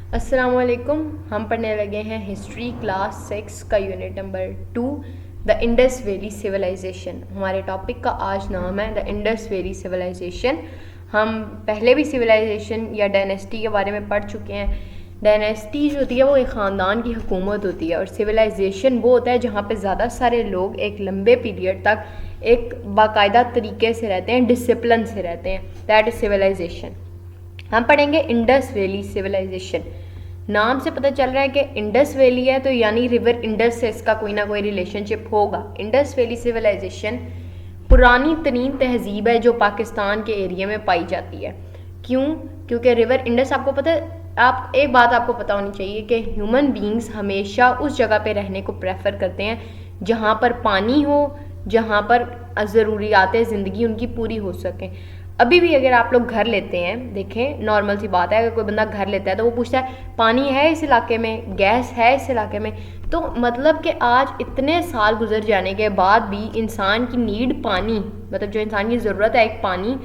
अस्सलामुअलैकुम। हम पढ़ने लगे हैं हिस्ट्री क्लास 6 का unit number 2 the Indus valley civilization. हमारे टॉपिक का आज नाम है द इंडस वैली सिविलाइजेशन। हम पहले भी सिविलाइजेशन या डायनेस्टी के बारे में पढ़ चुके हैं। डायनेस्टी जो होती है वो एक ख़ानदान की हुकूमत होती है और सिविलाइजेशन वो होता है जहाँ पे ज़्यादा सारे लोग एक लंबे पीरियड तक एक बाकायदा तरीके से रहते हैं, डिसिप्लिन से रहते हैं। That is civilization. हम पढ़ेंगे इंडस वैली सिविलाइजेशन। नाम से पता चल रहा है कि इंडस वैली है तो यानी रिवर इंडस से इसका कोई ना कोई रिलेशनशिप होगा। इंडस वैली सिविलाइजेशन पुरानी तरीन तहजीब है जो पाकिस्तान के एरिया में पाई जाती है। क्यों? क्योंकि रिवर इंडस, आपको पता है, आप एक बात आपको पता होनी चाहिए कि ह्यूमन बींग्स हमेशा उस जगह पे रहने को प्रेफर करते हैं जहाँ पर पानी हो, जहाँ पर ज़रूरियात ज़िंदगी उनकी पूरी हो सकें। अभी भी अगर आप लोग घर लेते हैं, देखें, नॉर्मल सी बात है, अगर कोई बंदा घर लेता है तो वो पूछता है पानी है इस इलाके में, गैस है इस इलाके में। तो मतलब कि आज इतने साल गुजर जाने के बाद भी इंसान की नीड पानी, मतलब जो इंसान की ज़रूरत है एक पानी,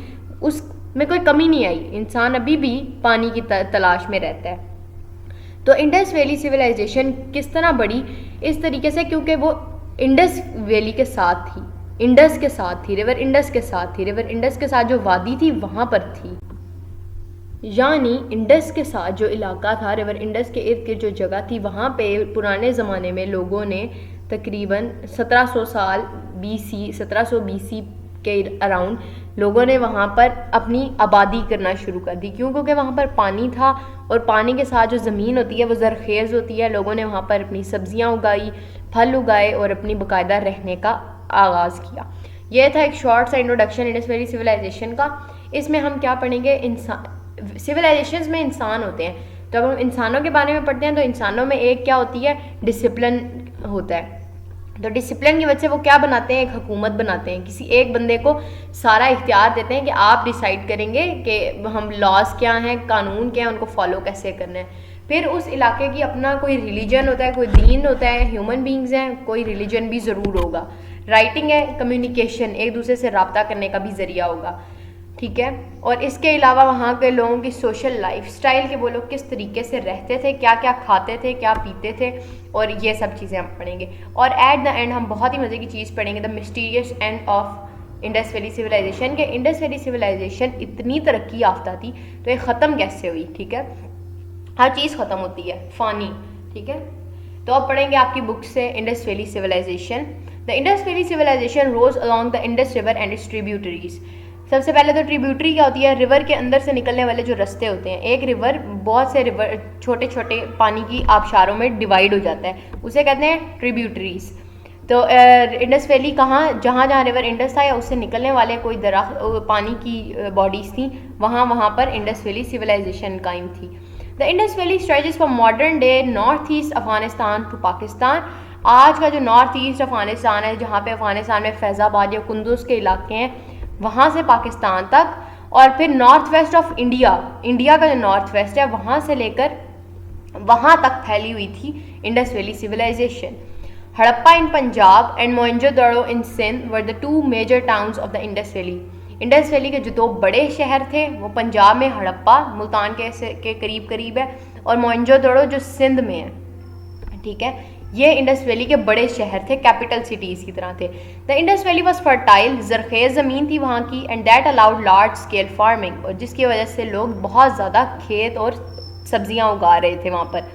उसमें कोई कमी नहीं आई। इंसान अभी भी पानी की तलाश में रहता है। तो इंडस वैली सिविलाइजेशन किस तरह बढ़ी? इस तरीके से क्योंकि वो इंडस वैली के साथ थी, इंडस के साथ थी, रिवर इंडस के साथ थी। रिवर इंडस के साथ जो वादी थी वहाँ पर थी, यानी इंडस के साथ जो इलाका था, रिवर इंडस के इर्द गिर्द जो जगह थी, वहाँ पे पुराने ज़माने में लोगों ने तकरीबन 1700 साल BC, 1700 BC के अराउंड लोगों ने वहाँ पर अपनी आबादी करना शुरू कर दी। क्यों? क्योंकि वहाँ पर पानी था और पानी के साथ जो ज़मीन होती है वो ज़रखेज़ होती है। लोगों ने वहाँ पर अपनी सब्जियाँ उगाई, फल उगाए और अपनी बाकायदा रहने का आगाज़ किया। यह था एक शॉर्ट सा इंट्रोडक्शन इंडस वैली सिविलाइजेशन का। इसमें हम क्या पढ़ेंगे? इंसान, सिविलाइजेशंस में इंसान होते हैं, तो अब हम इंसानों के बारे में पढ़ते हैं। तो इंसानों में एक क्या होती है? डिसिप्लिन होता है। तो डिसिप्लिन की वजह से वो क्या बनाते हैं? एक हुकूमत बनाते हैं। किसी एक बंदे को सारा इख्तियार देते हैं कि आप डिसाइड करेंगे कि हम लॉज क्या हैं, कानून क्या हैं, उनको फॉलो कैसे करना है। फिर उस इलाके की अपना कोई रिलीजन होता है, कोई दीन होता है, ह्यूमन बींग्स हैं, कोई रिलीजन भी ज़रूर होगा। राइटिंग है, कम्युनिकेशन, एक दूसरे से रब्ता करने का भी ज़रिया होगा, ठीक है। और इसके अलावा वहाँ के लोगों की सोशल लाइफ स्टाइल के, वो लोग किस तरीके से रहते थे, क्या क्या खाते थे, क्या पीते थे, और ये सब चीज़ें हम पढ़ेंगे। और एट द एंड हम बहुत ही मज़े की चीज़ पढ़ेंगे, the mysterious end of Indus valley civilization. के इंडस वैली सिविलाइजेशन इतनी तरक्की याफ्ता थी तो ये ख़त्म कैसे हुई, ठीक है। हर चीज़ ख़त्म होती है, फ़ानी, ठीक है। तो अब पढ़ेंगे आपकी बुक से Indus valley civilization. The Indus valley civilization rose along the Indus river and its tributaries. सबसे पहले तो ट्रिब्यूटरी क्या होती है? रिवर के अंदर से निकलने वाले जो रास्ते होते हैं। एक रिवर बहुत से रिवर छोटे छोटे पानी की आबशारों में डिवाइड हो जाता है, उसे कहते हैं ट्रिब्यूटरीज। तो इंडस वैली कहाँ, जहाँ जहाँ रिवर इंडस था या उससे निकलने वाले कोई दरख्त पानी की बॉडीज़ थी, वहाँ पर इंडस वैली सिविलाइजेशन कायम थी। The Indus valley stretches from modern day north east Afghanistan to Pakistan. आज का जो नॉर्थ ईस्ट अफगानिस्तान है, जहाँ पे अफगानिस्तान में फैज़ाबाद या कुंदुज के इलाके हैं, वहाँ से पाकिस्तान तक, और फिर north west of India, India का जो नॉर्थ वेस्ट है वहाँ से लेकर वहाँ तक फैली हुई थी Indus valley civilization. Harappa in Punjab and Mohenjodaro in Sindh were the two major towns of the Indus valley. Indus valley के जो दो बड़े शहर थे वो पंजाब में हड़प्पा, मुल्तान के करीब करीब है, और मोहनजोदड़ो जो सिंध में है, ठीक है। ये इंडस वैली के बड़े शहर थे, कैपिटल सिटीज़ की तरह थे। The Indus valley was fertile, ज़रखेज़ ज़मीन थी वहाँ की, and that allowed large scale farming, और जिसकी वजह से लोग बहुत ज़्यादा खेत और सब्जियाँ उगा रहे थे वहाँ पर।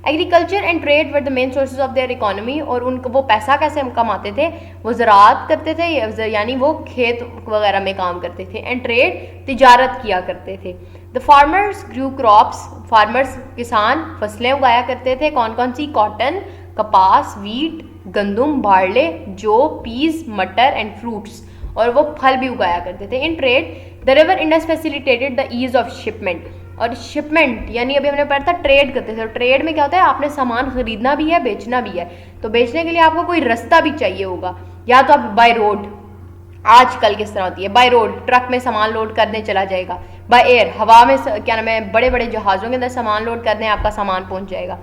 Agriculture and trade were the main sources of their economy, और उनको वो पैसा कैसे कमाते थे? वो ज़राअत करते थे, यानी वो खेत वगैरह में काम करते थे, एंड ट्रेड, तिजारत किया करते थे। The farmers grew crops, farmers किसान फसलें उगाया करते थे। कौन कौन सी? कॉटन, कपास, वीट, गंदुम, बारले, जौ, पीस, मटर एंड फ्रूट्स, और वो फल भी उगाया करते थे। In trade the river Indus facilitated the ease of shipment, और शिपमेंट यानी अभी हमने पढ़ा था ट्रेड करते थे। और ट्रेड में क्या होता है? आपने सामान खरीदना भी है, बेचना भी है, तो बेचने के लिए आपको कोई रास्ता भी चाहिए होगा, या तो आप बाय रोड, आजकल किस तरह होती है, बाय रोड ट्रक में सामान लोड करने चला जाएगा, बाय एयर हवा में क्या नाम है, बड़े बड़े जहाज़ों के अंदर सामान लोड करने आपका सामान पहुंच जाएगा,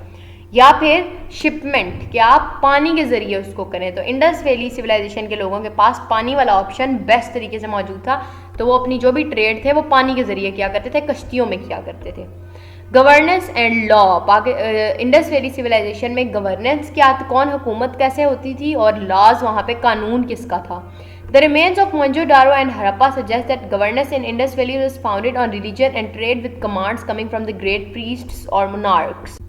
या फिर शिपमेंट कि आप पानी के ज़रिए उसको करें। तो इंडस वैली सिविलाइजेशन के लोगों के पास पानी वाला ऑप्शन बेस्ट तरीके से मौजूद था, तो वो अपनी जो भी ट्रेड थे वो पानी के ज़रिए किया करते थे, कश्तियों में किया करते थे। Governance and law, Indus valley civilization में गवर्नेंस क्या, कौन हुकूमत कैसे होती थी, और लॉज वहाँ पे कानून किसका था। The remains of Mohenjo-daro and Harappa suggest that governance in Indus Valley was founded on religion and trade with commands coming from the great priests or monarchs.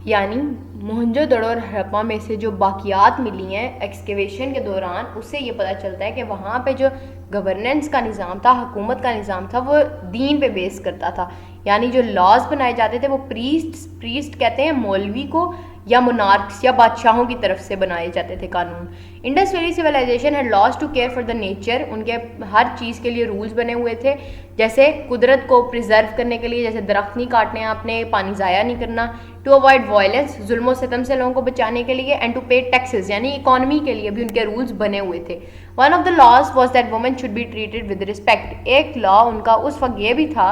यानी मोहनजोदड़ो और हड़प्पा में से जो बाकियात मिली हैं एक्सकेवेशन के दौरान, उससे ये पता चलता है कि वहाँ पे जो गवर्नेंस का निज़ाम था, हुकूमत का निज़ाम था, वो दीन पे बेस करता था। यानी जो लॉज बनाए जाते थे वो प्रीस्ट कहते हैं मौलवी को, या मोनार्क्स या बादशाहों की तरफ से बनाए जाते थे कानून। Indus valley civilization had laws to care for the nature, उनके हर चीज़ के लिए रूल्स बने हुए थे, जैसे कुदरत को प्रिजर्व करने के लिए, जैसे दरख्त नहीं काटने आपने, पानी ज़ाया नहीं करना, टू अवॉइड वायलेंस, जुल्म सितम से लोगों को बचाने के लिए, एंड टू पे टैक्सेस, यानी इकॉनमी के लिए भी उनके रूल्स बने हुए थे। One of the laws was that women should be treated with respect. एक लॉ उनका उस वक्त ये भी था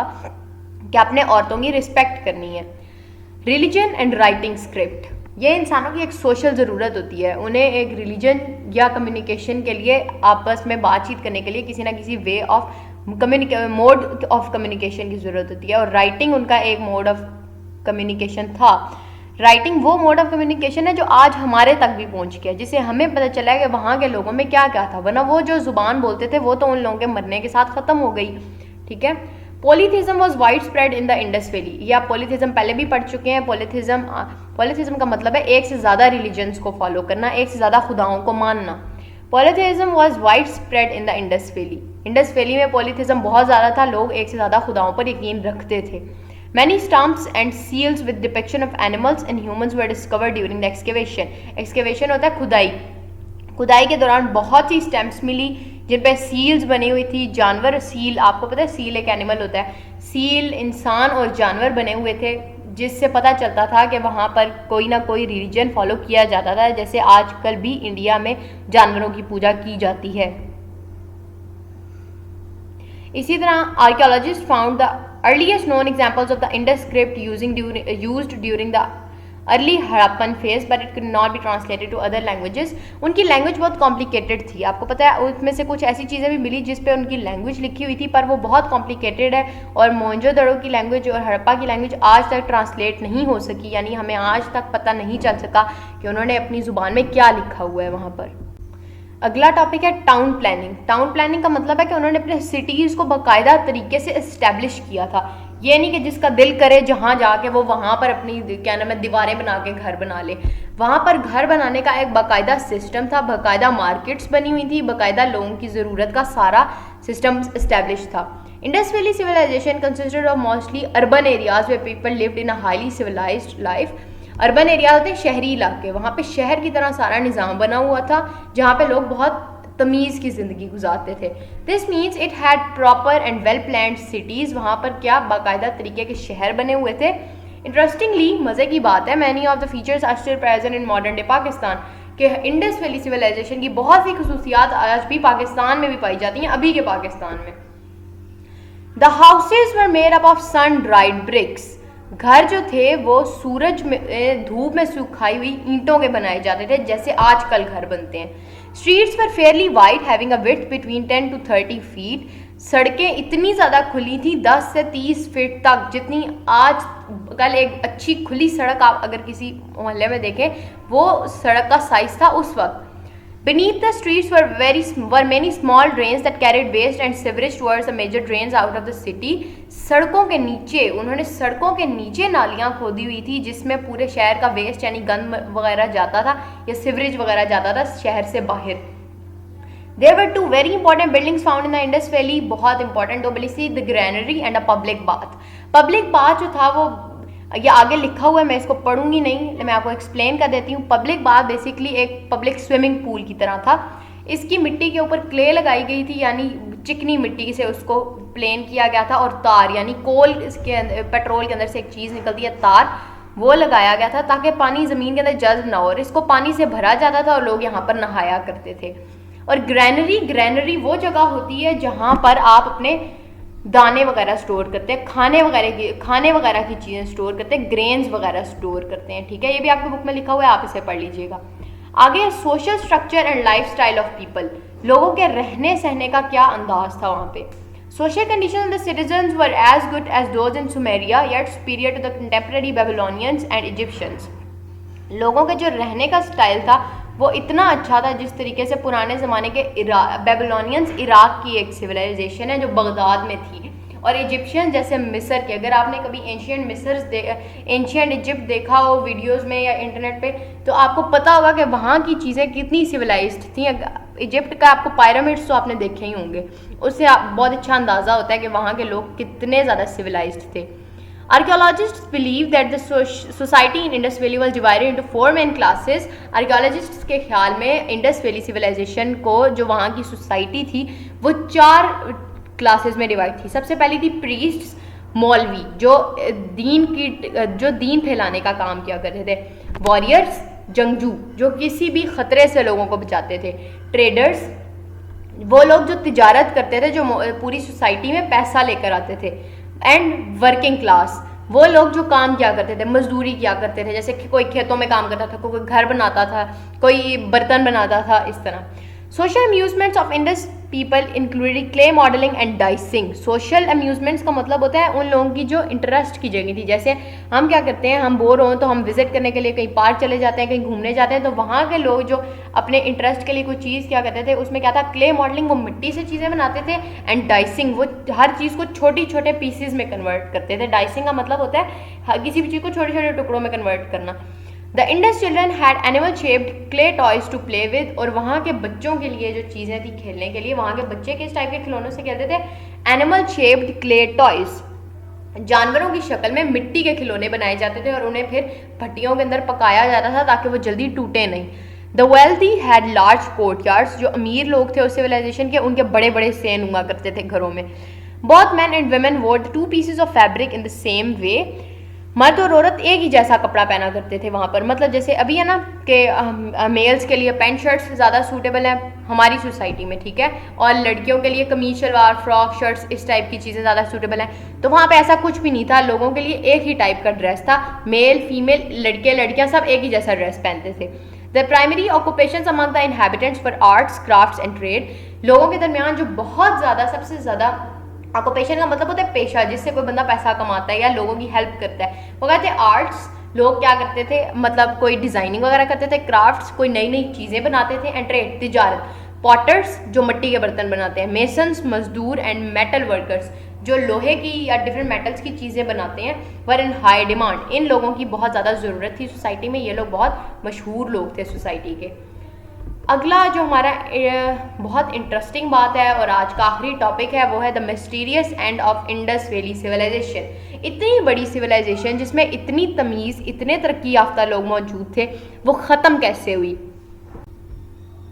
कि आपने औरतों की रिस्पेक्ट करनी है। रिलीजन एंड राइटिंग स्क्रिप्ट, ये इंसानों की एक सोशल ज़रूरत होती है, उन्हें एक रिलीजन या कम्युनिकेशन के लिए, आपस में बातचीत करने के लिए किसी ना किसी way of mode of communication की ज़रूरत होती है, और राइटिंग उनका एक मोड ऑफ कम्युनिकेशन था। राइटिंग वो मोड ऑफ कम्युनिकेशन है जो आज हमारे तक भी पहुंच गया, जिससे हमें पता चला है कि वहाँ के लोगों में क्या क्या था, वरना वो जो ज़ुबान बोलते थे वो तो उन लोगों के मरने के साथ ख़त्म हो गई। ठीक है। Polytheism was wide spread in the Indus valley, ये आप पॉलीथिज्म पहले भी पढ़ चुके हैं। पॉलीथिज्म का मतलब है एक से ज़्यादा रिलीजन्स को फॉलो करना, एक से ज़्यादा खुदाओं को मानना। Polytheism was wide spread in the Indus valley, Indus valley में पॉलीथिज्म बहुत ज़्यादा था, लोग एक से ज़्यादा खुदाओं पर यकीन रखते थे। Many stumps and seals with depiction of animals and humans were discovered during the excavation. Excavation होता है खुदाई, खुदाई के दौरान बहुत सी स्टैम्प्स मिली जिन पे सील्स बनी हुई थी, जानवर। सील आपको पता है, सील एक एनिमल होता है, सील इंसान और जानवर बने हुए थे, जिससे पता चलता था कि वहाँ पर कोई ना कोई रिलीजन फॉलो किया जाता था, जैसे आजकल भी इंडिया में जानवरों की पूजा की जाती है। इसी तरह archaeologist found the earliest known examples of the Indus script used during the early Harappan phase, but it could not be translated to other languages. उनकी लैंग्वेज बहुत कॉम्प्लिकेटेड थी, आपको पता है, उसमें से कुछ ऐसी चीज़ें भी मिली जिस पे उनकी लैंग्वेज लिखी हुई थी, पर वो बहुत कॉम्प्लिकेटेड है, और मोहनजोदड़ो की लैंग्वेज और हड़प्पा की लैंग्वेज आज तक ट्रांसलेट नहीं हो सकी, यानी हमें आज तक पता नहीं चल सका कि उन्होंने अपनी ज़ुबान में क्या लिखा हुआ है वहाँ पर। अगला टॉपिक है टाउन प्लानिंग। टाउन प्लानिंग का मतलब है कि उन्होंने अपने सिटीज़ को बाकायदा तरीके से इस्टेब्लिश किया था, ये नहीं कि जिसका दिल करे जहाँ जाके वो वहाँ पर अपनी क्या नाम है दीवारें बना के घर बना ले। वहाँ पर घर बनाने का एक बाकायदा सिस्टम था, बाकायदा मार्केट्स बनी हुई थी, बाकायदा लोगों की ज़रूरत का सारा सिस्टम इस्टेब्लिश था। Indus valley civilization consisted of mostly urban areas where people lived in a highly civilized life. Urban area होते हैं शहरी इलाके, वहाँ पे शहर की तरह सारा निज़ाम बना हुआ था, जहाँ पे लोग बहुत तमीज़ की ज़िंदगी गुजारते थे। This means it had proper and well planned cities, वहाँ पर क्या बाकायदा तरीके के शहर बने हुए थे। इंटरेस्टिंगली, मज़े की बात है, many of the features are still present in modern day Pakistan, कि इंडस वैली सिविलाइजेशन की बहुत सी खसूसियात आज भी पाकिस्तान में भी पाई जाती हैं, अभी के पाकिस्तान में। The houses were made up of sun dried bricks, घर जो थे वो सूरज में धूप में सुखाई हुई ईंटों के बनाए जाते थे, जैसे आजकल घर बनते हैं। Streets were Fairlie wide having a width between 10 to 30 feet, सड़कें इतनी ज़्यादा खुली थी 10 से 30 फीट तक, जितनी आज कल एक अच्छी खुली सड़क आप अगर किसी मोहल्ले में देखें वो सड़क का साइज था उस वक्त। Beneath the streets were many small drains that carried waste and sewage towards the major drains out of the city. सड़कों के नीचे, उन्होंने सड़कों के नीचे नालियाँ खोदी हुई थी जिसमें पूरे शहर का वेस्ट यानी गंद वगैरह जाता था या सिवरेज वगैरह जाता था शहर से बाहर। There were two very important buildings found in the Indus Valley, बहुत important दो बिल्डिंग थी, the granary and a public bath. Public bath जो था वो ये आगे लिखा हुआ है, मैं इसको पढ़ूंगी नहीं, मैं आपको एक्सप्लेन कर देती हूँ। पब्लिक बाथ बेसिकली एक पब्लिक स्विमिंग पूल की तरह था। इसकी मिट्टी के ऊपर क्ले लगाई गई थी, यानी चिकनी मिट्टी से उसको प्लेन किया गया था, और तार यानी कोल इसके अंदर, पेट्रोल के अंदर से एक चीज़ निकलती है तार, वो लगाया गया था ताकि पानी ज़मीन के अंदर जज्ब ना हो, और इसको पानी से भरा जाता था और लोग यहाँ पर नहाया करते थे। और ग्रैनरी वो जगह होती है जहाँ पर आप अपने दाने वगैरह स्टोर करते हैं, खाने वगैरह की चीज़ें स्टोर करते हैं, ग्रेन्स वगैरह स्टोर करते हैं। ठीक है, ये भी आपकी बुक में लिखा हुआ है, आप इसे पढ़ लीजिएगा। आगे social structure and lifestyle of people, लोगों के रहने सहने का क्या अंदाज था वहाँ पे। Social conditions of the citizens were as good as those in Sumeria, yet superior to the contemporary Babylonians and Egyptians. लोगों के जो रहने का स्टाइल था वो इतना अच्छा था जिस तरीके से पुराने ज़माने के बेबीलोनियंस, इराक की एक सिविलाइजेशन है जो बगदाद में थी, और इजिप्शियन जैसे मिस्र के। अगर आपने कभी एंशियंट इजिप्ट देखा हो वीडियोस में या इंटरनेट पे, तो आपको पता होगा कि वहाँ की चीज़ें कितनी सिविलाइज्ड थी। इजिप्ट का आपको पिरामिड्स तो आपने देखे ही होंगे, उससे आप बहुत अच्छा अंदाज़ा होता है कि वहाँ के लोग कितने ज़्यादा सिविलाइज्ड थे। Archaeologists believe that the society in Indus Valley was divided into 4 main classes. Archaeologists के ख्याल में इंडस वैली सिविलाइजेशन को जो वहाँ की सोसाइटी थी वो 4 क्लासेस में डिवाइड थी। सबसे पहली थी प्रीस्ट्स, मौलवी जो दीन फैलाने का काम किया करते थे। वॉरियर्स, जंगजू जो किसी भी खतरे से लोगों को बचाते थे। ट्रेडर्स, वो लोग जो तिजारत करते थे, जो पूरी सोसाइटी में पैसा लेकर आते थे। एंड वर्किंग क्लास, वो लोग जो काम किया करते थे, मजदूरी किया करते थे, जैसे कि कोई खेतों में काम करता था, कोई घर बनाता था, कोई बर्तन बनाता था, इस तरह। Social amusements of Indus people included clay modelling and dicing. Social amusements का मतलब होता है उन लोगों की जो इंटरेस्ट की जगह थी। जैसे हम क्या करते हैं, हम बोर हों तो हम विजिट करने के लिए कहीं पार्क चले जाते हैं, कहीं घूमने जाते हैं, तो वहाँ के लोग जो अपने इंटरेस्ट के लिए कोई चीज़ क्या करते थे, उसमें क्या था, क्ले मॉडलिंग, वो मिट्टी से चीज़ें बनाते थे। एंड डाइसिंग, वो हर चीज़ को छोटे छोटे पीसेज में कन्वर्ट करते थे। डाइसिंग का मतलब होता है किसी भी चीज़ को छोटे छोटे टुकड़ों में कन्वर्ट करना। The Indus children had animal shaped clay toys to play with, और वहाँ के बच्चों के लिए जो चीज़ें थी खेलने के लिए, वहाँ के बच्चे किस टाइप के खिलौनों से खेलते थे, एनिमल शेप्ड क्ले टॉयज। जानवरों की शक्ल में मिट्टी के खिलौने बनाए जाते थे और उन्हें फिर भट्टियों के अंदर पकाया जाता था ताकि वो जल्दी टूटे नहीं। The wealthy had large courtyards, जो अमीर लोग थे उस सिविलाइजेशन के, उनके बड़े बड़े सेन हुआ करते थे घरों में। बोथ मैन एंड वुमेन वोर 2 pieces of fabric in the same way. मर्द और औरत एक ही जैसा कपड़ा पहना करते थे वहाँ पर। मतलब जैसे अभी है ना कि मेल्स के लिए पैंट शर्ट्स ज़्यादा सूटेबल हैं हमारी सोसाइटी में, ठीक है, और लड़कियों के लिए कमीज शलवार, फ्रॉक, शर्ट्स, इस टाइप की चीज़ें ज़्यादा सूटेबल हैं। तो वहाँ पे ऐसा कुछ भी नहीं था, लोगों के लिए एक ही टाइप का ड्रेस था। मेल, फीमेल, लड़के लड़कियाँ सब एक ही जैसा ड्रेस पहनते थे। The primary occupations among the inhabitants for arts, crafts and trade. लोगों के दरमियान जो बहुत ज़्यादा, सबसे ज़्यादा, ऑक्यूपेशन का मतलब होता है पेशा, जिससे कोई बंदा पैसा कमाता है या लोगों की हेल्प करता है, वो कहते हैं आर्ट्स। लोग क्या करते थे, मतलब कोई डिज़ाइनिंग वगैरह करते थे। क्राफ्ट्स, कोई नई नई चीज़ें बनाते थे। एंड ट्रेड, तिजारत। पॉटर्स, जो मिट्टी के बर्तन बनाते हैं। मेसन्स, मजदूर। एंड मेटल वर्कर्स, जो लोहे की या डिफरेंट मेटल्स की चीज़ें बनाते हैं, वर इन हाई डिमांड। इन लोगों की बहुत ज़्यादा ज़रूरत थी सोसाइटी में, ये लोग बहुत मशहूर लोग थे सोसाइटी के। अगला जो हमारा बहुत इंटरेस्टिंग बात है और आज का आखिरी टॉपिक है वो है the mysterious end of Indus valley civilization. इतनी बड़ी सिविलाइजेशन जिसमें इतनी तमीज़, इतने तरक्की याफ्ता लोग मौजूद थे, वो ख़त्म कैसे हुई।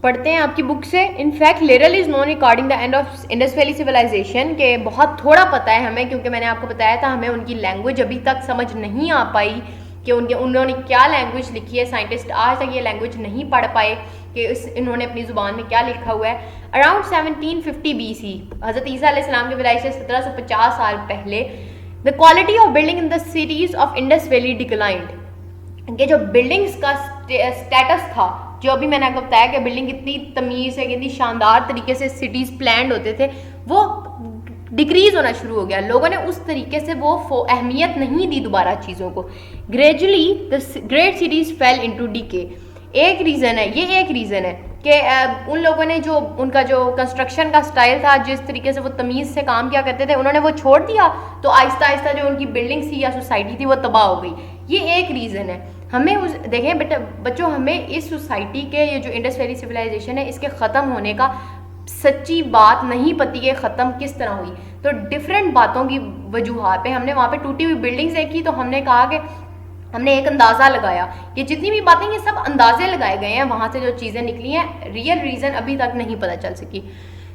पढ़ते हैं आपकी बुक से। In fact little is known regarding the end of Indus valley civilization, के बहुत थोड़ा पता है हमें, क्योंकि मैंने आपको बताया था हमें उनकी लैंग्वेज अभी तक समझ नहीं आ पाई कि उन्होंने क्या लैंग्वेज लिखी है। साइंटिस्ट आज तक ये लैंग्वेज नहीं पढ़ पाए कि इन्होंने अपनी ज़ुबान में क्या लिखा हुआ है। अराउंड 1750 BC, हज़रत ईसा अलैहिस्सलाम के विलायत से 1750 साल पहले, the quality of building in the cities of Indus valley declined. कि जो बिल्डिंग्स का स्टेटस था, जो अभी मैंने आपको बताया कि बिल्डिंग कितनी तमीज़ है, कितनी शानदार तरीके से सिटीज़ प्लान्ड होते थे, वो डिक्रीज होना शुरू हो गया। लोगों ने उस तरीके से वो अहमियत नहीं दी दोबारा चीज़ों को। Gradually the great cities fell into decay. एक रीज़न है, ये एक रीज़न है कि उन लोगों ने जो उनका जो कंस्ट्रक्शन का स्टाइल था, जिस तरीके से वो तमीज़ से काम किया करते थे, उन्होंने वो छोड़ दिया, तो आहिस्ता आहिस्ता जो उनकी बिल्डिंग्स थी या सोसाइटी थी वो तबाह हो गई। ये एक रीज़न है। हमें देखें बेटा बच्चों, हमें इस सोसाइटी के ये जो इंडस वैली सिविलाइजेशन है, इसके ख़त्म होने का सच्ची बात नहीं पती कि ख़त्म किस तरह हुई। तो डिफरेंट बातों की वजूहात पे हमने वहाँ पे टूटी हुई बिल्डिंग्स देखी, तो हमने कहा कि हमने एक अंदाज़ा लगाया। ये जितनी भी बातें ये सब अंदाजे लगाए गए हैं, वहाँ से जो चीज़ें निकली हैं, रियल रीज़न अभी तक नहीं पता चल सकी।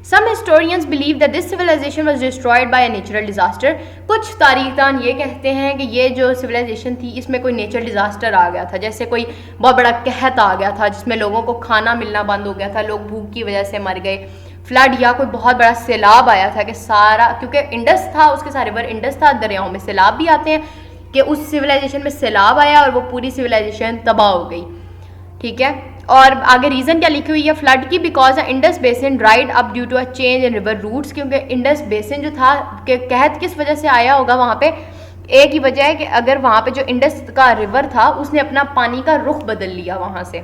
Some historians believe that this civilization was destroyed by a natural disaster. कुछ तारीखदान ये कहते हैं कि ये जो सिविलाइजेशन थी इसमें कोई नेचुरल डिज़ास्टर आ गया था, जैसे कोई बहुत बड़ा कहत आ गया था जिसमें लोगों को खाना मिलना बंद हो गया था, लोग भूख की वजह से मर गए। फ्लड या कोई बहुत बड़ा सैलाब आया था कि सारा, क्योंकि इंडस था, उसके सारे बार इंडस था, दरियाओं में सैलाब भी आते हैं, कि उस सिविलाइजेशन में सैलाब आया और वो पूरी सिविलाइजेशन तबाह हो गई। ठीक है। और आगे रीज़न क्या लिखी हुई है फ्लड की, because the Indus basin dried up due to a change in river routes, क्योंकि इंडस बेसिन जो था के कहत किस वजह से आया होगा वहाँ पे, एक ही वजह है कि अगर वहाँ पे जो इंडस का रिवर था उसने अपना पानी का रुख बदल लिया वहाँ से।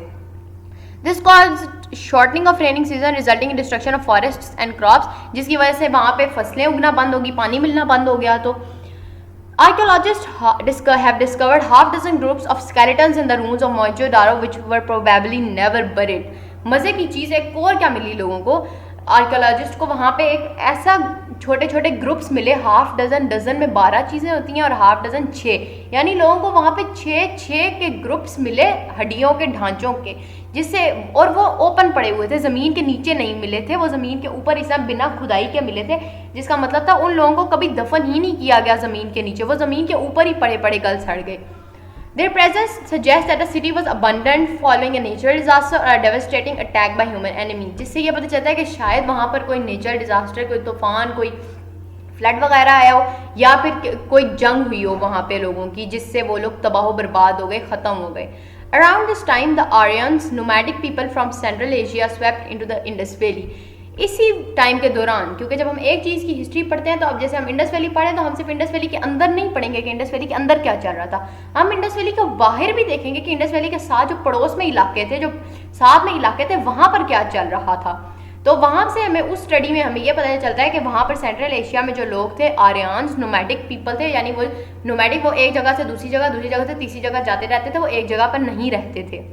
This cause shortening of raining season resulting in destruction of forests and crops, जिसकी वजह से वहाँ पे फसलें उगना बंद होगी, पानी मिलना बंद हो गया। तो archaeologists have discovered half dozen groups of skeletons in the ruins of Mohenjo-daro which were probably never buried। मज़े की चीज़ एक और क्या मिली लोगों को, आर्कियोलॉजिस्ट को वहाँ पे एक ऐसा छोटे छोटे ग्रुप्स मिले, हाफ डजन, डजन में 12 चीज़ें होती हैं और हाफ डजन 6, यानी लोगों को वहाँ पे 6 के ग्रुप्स मिले हड्डियों के ढांचों के, जिससे, और वो ओपन पड़े हुए थे, ज़मीन के नीचे नहीं मिले थे, वो ज़मीन के ऊपर इस बिना खुदाई के मिले थे, जिसका मतलब था उन लोगों को कभी दफन ही नहीं किया गया ज़मीन के नीचे, वो ज़मीन के ऊपर ही पड़े पड़े गल सड़ गए। Their presence suggests that the city was abandoned following a natural disaster or a devastating attack by human enemy, जिससे ये पता चलता है कि शायद वहाँ पर कोई नेचुरल डिजास्टर, कोई तूफान, कोई फ्लड वगैरह आया हो, या फिर कोई जंग हुई हो वहाँ पे लोगों की, जिससे वो लोग तबाह बर्बाद हो गए, ख़त्म हो गए। Around this time, the Aryans, nomadic people from Central Asia, swept into the Indus Valley। इसी टाइम के दौरान, क्योंकि जब हम एक चीज़ की हिस्ट्री पढ़ते हैं तो अब जैसे हम इंडस वैली पढ़े तो हम सिर्फ इंडस वैली के अंदर नहीं पढ़ेंगे कि इंडस वैली के अंदर क्या चल रहा था, हम इंडस वैली के बाहर भी देखेंगे कि इंडस वैली के साथ जो पड़ोस में इलाके थे, जो साथ में इलाके थे, वहाँ पर क्या चल रहा था। तो वहाँ से हमें उस स्टडी में हमें ये पता चलता है कि वहाँ पर सेंट्रल एशिया में जो लोग थे आर्यंस, नोमैडिक पीपल थे, यानी वो नोमैडिक, वो एक जगह से दूसरी जगह से तीसरी जगह जाते रहते थे, वो एक जगह पर नहीं रहते थे,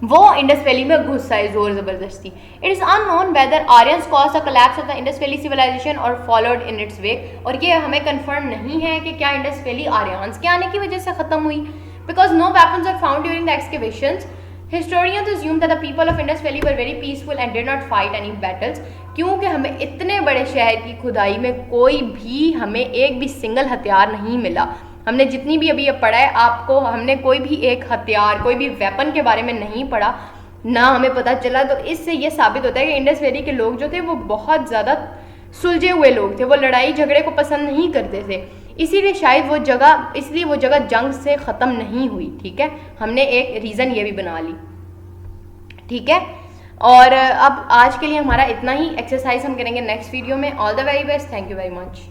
वो इंडस वैली में घुस आए जोर जबरदस्ती। It is unknown whether Aryans cause the collapse of the Indus valley civilization और फॉलोड इन इट्स वे, और ये हमें कंफर्म नहीं है कि क्या इंडस वैली आर्यंस के आने की वजह से ख़त्म हुई, because no weapons are found during the excavations. Historians assume that the people of Indus Valley were very peaceful and did not fight any battles, क्योंकि हमें इतने बड़े शहर की खुदाई में कोई भी हमें एक भी सिंगल हथियार नहीं मिला। हमने जितनी भी अभी ये पढ़ा है आपको, हमने कोई भी एक हथियार, कोई भी वेपन के बारे में नहीं पढ़ा, ना हमें पता चला। तो इससे ये साबित होता है कि इंडस वैली के लोग जो थे वो बहुत ज़्यादा सुलझे हुए लोग थे, वो लड़ाई झगड़े को पसंद नहीं करते थे, इसीलिए शायद वो जगह जंग से ख़त्म नहीं हुई। ठीक है, हमने एक रीज़न ये भी बना ली। ठीक है, और अब आज के लिए हमारा इतना ही। एक्सरसाइज हम करेंगे नेक्स्ट वीडियो में। All the very best, thank you very much.